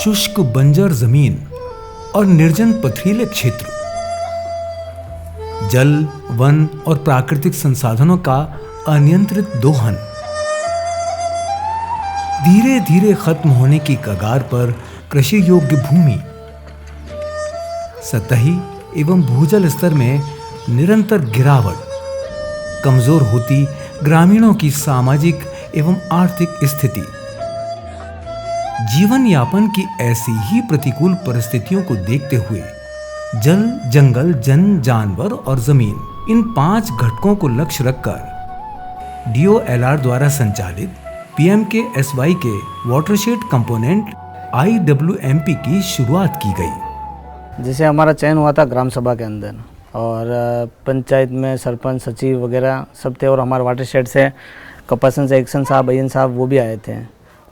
शुष्क बंजर जमीन और निर्जन पथरीले क्षेत्र, जल, वन और प्राकृतिक संसाधनों का अनियंत्रित दोहन, धीरे धीरे खत्म होने की कगार पर कृषि योग्य भूमि, सतही एवं भूजल स्तर में निरंतर गिरावट, कमजोर होती ग्रामीणों की सामाजिक एवं आर्थिक स्थिति, जीवन यापन की ऐसी ही प्रतिकूल परिस्थितियों को देखते हुए जल, जंगल, जन, जानवर और जमीन, इन 5 घटकों को लक्ष्य रखकर DOLR द्वारा संचालित PMKSY के वाटरशेड कंपोनेंट IWMP की शुरुआत की गई। जैसे हमारा चयन हुआ था ग्राम सभा के अंदर और पंचायत में सरपंच, सचिव वगैरह सब थे और हमारे वाटरशेड से कपासन से एक्शन साहब, अयन साहब वो भी आए थे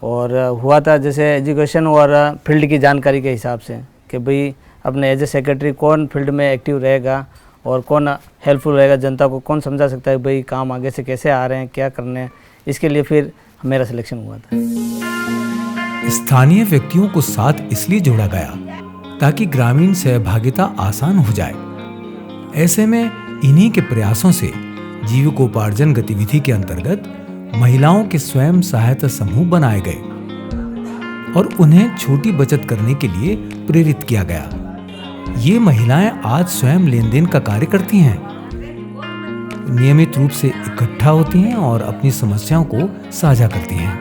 और हुआ था जैसे एजुकेशन और फील्ड की जानकारी के हिसाब से कि भाई अपने एज ए सेक्रेटरी कौन फील्ड में एक्टिव रहेगा और कौन हेल्पफुल रहेगा, जनता को कौन समझा सकता है भाई काम आगे से कैसे आ रहे हैं, क्या करने हैं। इसके लिए फिर मेरा सिलेक्शन हुआ था। स्थानीय व्यक्तियों को साथ इसलिए जोड़ा गया ताकि ग्रामीण सहभागिता आसान हो जाए। ऐसे में इन्हीं के प्रयासों से जीविकोपार्जन गतिविधि के अंतर्गत महिलाओं के स्वयं सहायता समूह बनाए गए और उन्हें छोटी बचत करने के लिए प्रेरित किया गया। ये महिलाएं आज स्वयं लेन देन का कार्य करती हैं, नियमित रूप से इकट्ठा होती हैं और अपनी समस्याओं को साझा करती हैं।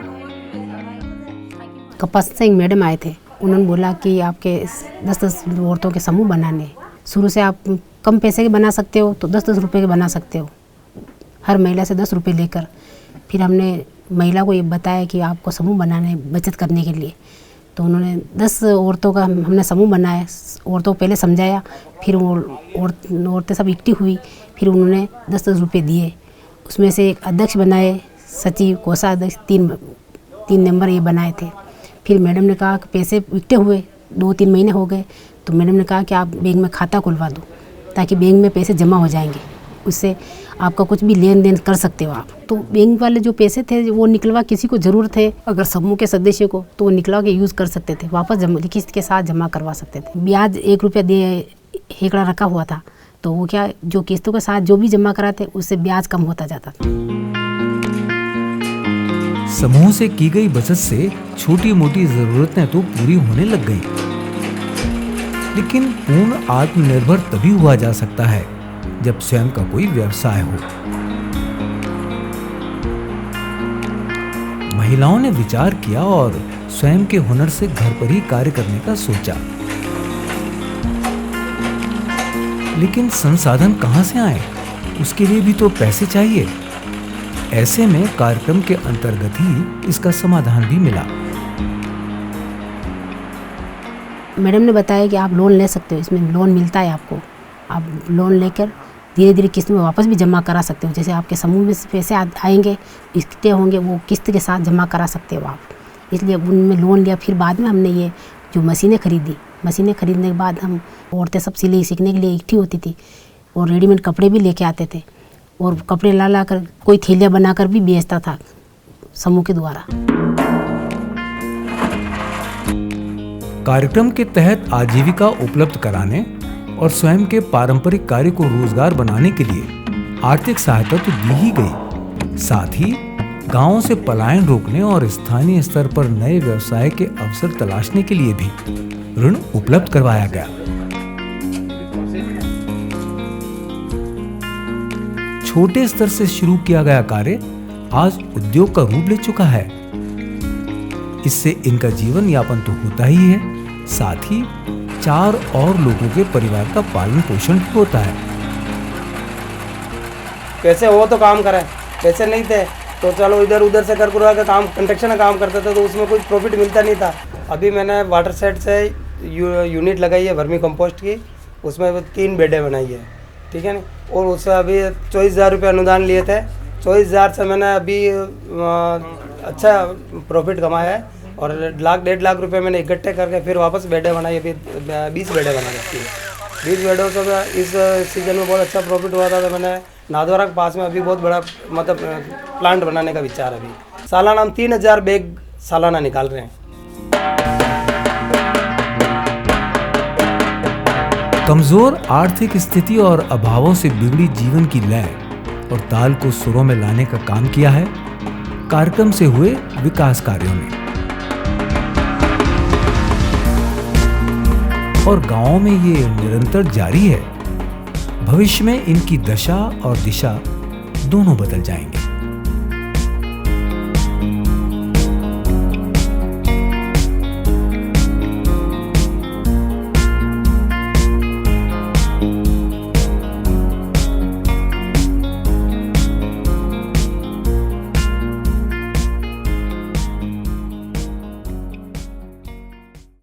कपास सिंह मैडम आए थे, उन्होंने बोला कि आपके 10-10 औरतों के समूह बनाने, शुरू से आप कम पैसे के बना सकते हो तो 10-10 रुपये के बना सकते हो, हर महिला से 10 रुपये लेकर। फिर हमने महिला को ये बताया कि आपको समूह बनाने बचत करने के लिए, तो उन्होंने 10 औरतों का हमने समूह बनाया। औरतों को पहले समझाया, फिर वो औरतें सब इकट्ठी हुई, फिर उन्होंने 10-10 रुपये दिए। उसमें से एक अध्यक्ष बनाए, सचिव, कोषाध्यक्ष, 3 नंबर ये बनाए थे। फिर मैडम ने कहा कि पैसे इकट्ठे हुए, 2-3 महीने हो गए, तो मैडम ने कहा कि आप बैंक में खाता खुलवा दो ताकि बैंक में पैसे जमा हो जाएंगे, उससे आपका कुछ भी लेन देन कर सकते हो आप। तो बैंक वाले जो पैसे थे वो निकलवा, किसी को ज़रूरत है अगर समूह के सदस्य को, तो वो निकलवा के यूज़ कर सकते थे, वापस किस्त के साथ जमा करवा सकते थे। ब्याज 1 रुपया दे हेकड़ा रखा हुआ था, तो वो क्या, जो किस्तों के साथ जो भी जमा कराते उससे ब्याज कम होता जाता था। समूह से की गई बचत से छोटी मोटी जरूरतें तो पूरी होने लग गई, लेकिन पूर्ण आत्मनिर्भर तभी हुआ जा सकता है जब स्वयं का कोई व्यवसाय हो। महिलाओं ने विचार किया और स्वयं के हुनर से घर पर ही कार्य करने का सोचा, लेकिन संसाधन कहां से आए, उसके लिए भी तो पैसे चाहिए। ऐसे में कार्यक्रम के अंतर्गत ही इसका समाधान भी मिला। मैडम ने बताया कि आप लोन ले सकते हो, इसमें लोन मिलता है आपको, आप लोन लेकर धीरे धीरे किस्त में वापस भी जमा करा सकते हो। जैसे आपके समूह में पैसे आएंगे, इकट्ठे होंगे, वो किस्त के साथ जमा करा सकते हो आप, इसलिए उनमें लोन लिया। फिर बाद में हमने ये जो मशीनें खरीदी, मशीनें खरीदने के बाद हम औरतें सब सिलाई सीखने के लिए इकट्ठी होती थी और रेडीमेड कपड़े भी लेके आते थे और कपड़े ला कर कोई थैलियाँ बनाकर भी बेचता था समूह के द्वारा। कार्यक्रम के तहत आजीविका उपलब्ध कराने और स्वयं के पारंपरिक कार्य को रोजगार बनाने के लिए आर्थिक सहायता तो दी ही गई, साथ ही गांवों से पलायन रोकने और स्थानीय स्तर पर नए व्यवसाय के अवसर तलाशने के लिए भी ऋण उपलब्ध करवाया गया। छोटे स्तर से शुरू किया गया कार्य आज उद्योग का रूप ले चुका है। इससे इनका जीवन यापन तो होता ही है, साथ ही 4 और लोगों के परिवार का पालन पोषण भी होता है। पैसे हो तो काम करें, पैसे नहीं थे तो चलो इधर उधर से कर करवा के काम, कंस्ट्रक्शन का काम करते थे तो उसमें कुछ प्रॉफिट मिलता नहीं था। अभी मैंने वाटर सेट से यूनिट लगाई है वर्मी कंपोस्ट की, उसमें 3 बेडें बनाई है, ठीक है ना। और उससे अभी 24,000 रुपये अनुदान लिए थे, 24,000 से मैंने अभी अच्छा प्रॉफिट कमाया है और 1.5 लाख रुपए मैंने इकट्ठे करके फिर वापस बेडें बनाई। अभी 20 बेडें बना रखी है। 20 बेडों से इस सीजन में बहुत अच्छा प्रॉफिट हुआ था। तो मैंने नादौरा के पास में अभी बहुत बड़ा मतलब प्लांट बनाने का विचार, अभी सालाना हम 3,000 बैग सालाना निकाल रहे हैं। कमजोर आर्थिक स्थिति और अभावों से बिगड़ी जीवन की लय और ताल को सुरों में लाने का काम किया है कार्यक्रम से हुए विकास कार्यों ने। और गांवों में ये निरंतर जारी है। भविष्य में इनकी दशा और दिशा दोनों बदल जाएंगे।